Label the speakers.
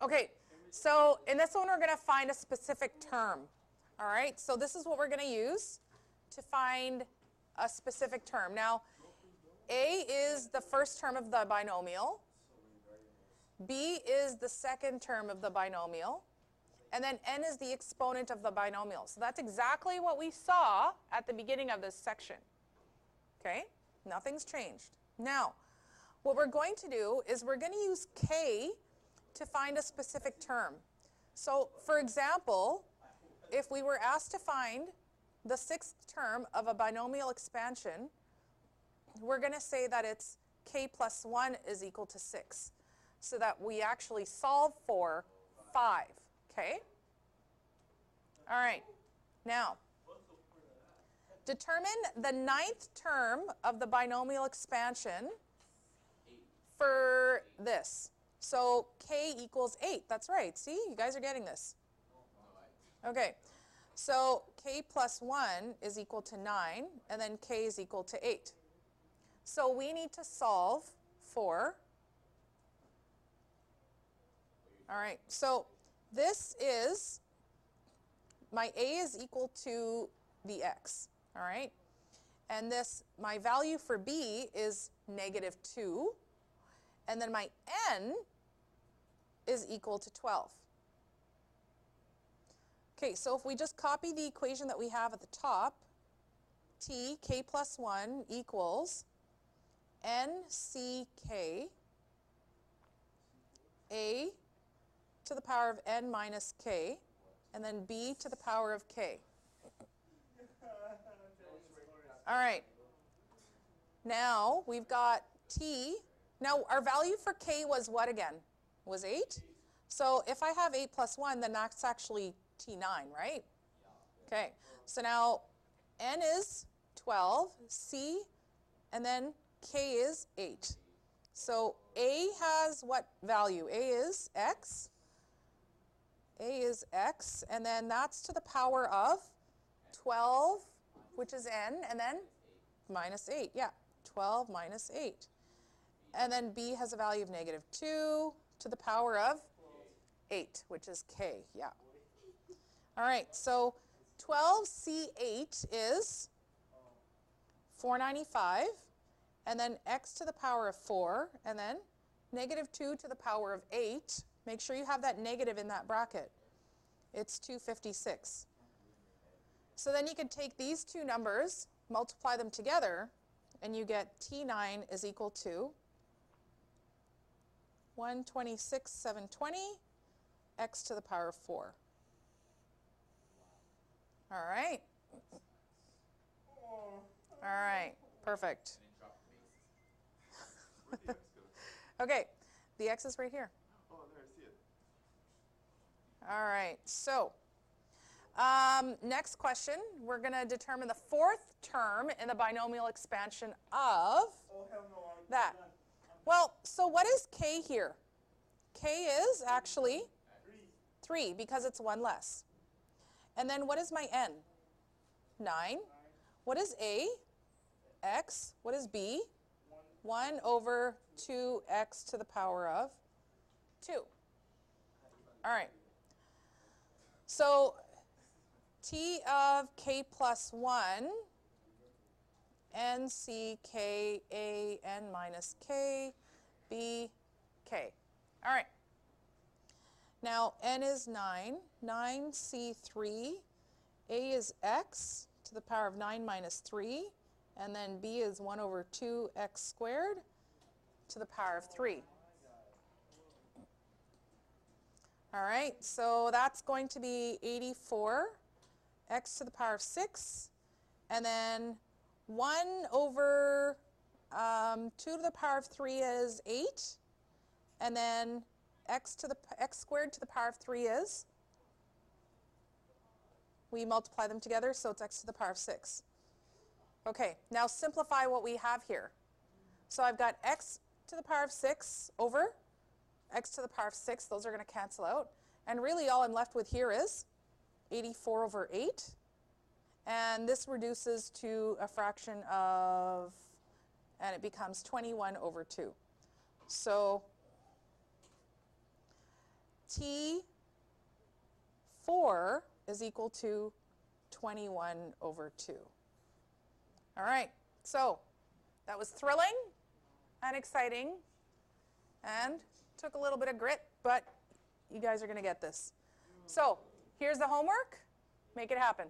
Speaker 1: Okay, so in this one we're going to find a specific term. All right, so this is what we're going to use to find a specific term. Now, A is the first term of the binomial. B is the second term of the binomial. And then n is the exponent of the binomial. So that's exactly what we saw at the beginning of this section. Okay, nothing's changed. Now, what we're going to do is we're going to use k to find a specific term. So, for example, if we were asked to find the sixth term of a binomial expansion, we're going to say that it's k plus 1 is equal to 6, so that we actually solve for 5. Okay? All right. Now, determine the ninth term of the binomial expansion for this. So k equals 8. That's right. See, you guys are getting this. Okay. So k plus 1 is equal to 9, and then k is equal to 8. So we need to solve for, all right, so this is, my a is equal to the x, all right? And this, my value for b is -2, and then my n is equal to 12. Okay, so if we just copy the equation that we have at the top, k plus 1 equals nck a to the power of n minus k, and then b to the power of k. All right. Now we've got t. Now our value for k was what again? Was 8? So if I have 8 plus 1, then that's actually t9, right? Okay. So now n is 12, c, and then k is 8. So a has what value? A is x. A is x, and then that's to the power of 12, which is n, and then minus 8. Yeah, 12 minus 8. And then b has a value of -2 to the power of 8, which is k. Yeah. All right, so 12c8 is 495, and then x to the power of 4, and then -2 to the power of 8. Make sure you have that negative in that bracket. It's 256. So then you can take these two numbers, multiply them together, and you get t9 is equal to 126,720 x to the power of 4. All right. All right. Perfect. Okay. The x is right here.
Speaker 2: Oh, there, I see it.
Speaker 1: All right. So next question. We're going to determine the fourth term in the binomial expansion of that. Well, so what is k here? K is actually 3 because it's 1 less. And then what is my n? 9. What is a? X. What is b? 1 over 2x to the power of 2. All right. So t of k plus 1, n c k a n minus k b k. All right. Now n is 9, 9c3, a is x to the power of 9 minus 3, and then b is 1 over 2x squared to the power of 3. All right, so that's going to be 84 x to the power of 6, and then 1 over 2 to the power of 3 is 8, and then x squared to the power of 3 is, we multiply them together, so it's x to the power of 6. Okay, now simplify what we have here. So I've got x to the power of 6 over x to the power of 6. Those are going to cancel out. And really all I'm left with here is 84 over 8. And this reduces to a fraction of, and it becomes 21 over 2. So T4 is equal to 21 over 2. All right, so that was thrilling and exciting and took a little bit of grit, but you guys are going to get this. So here's the homework. Make it happen.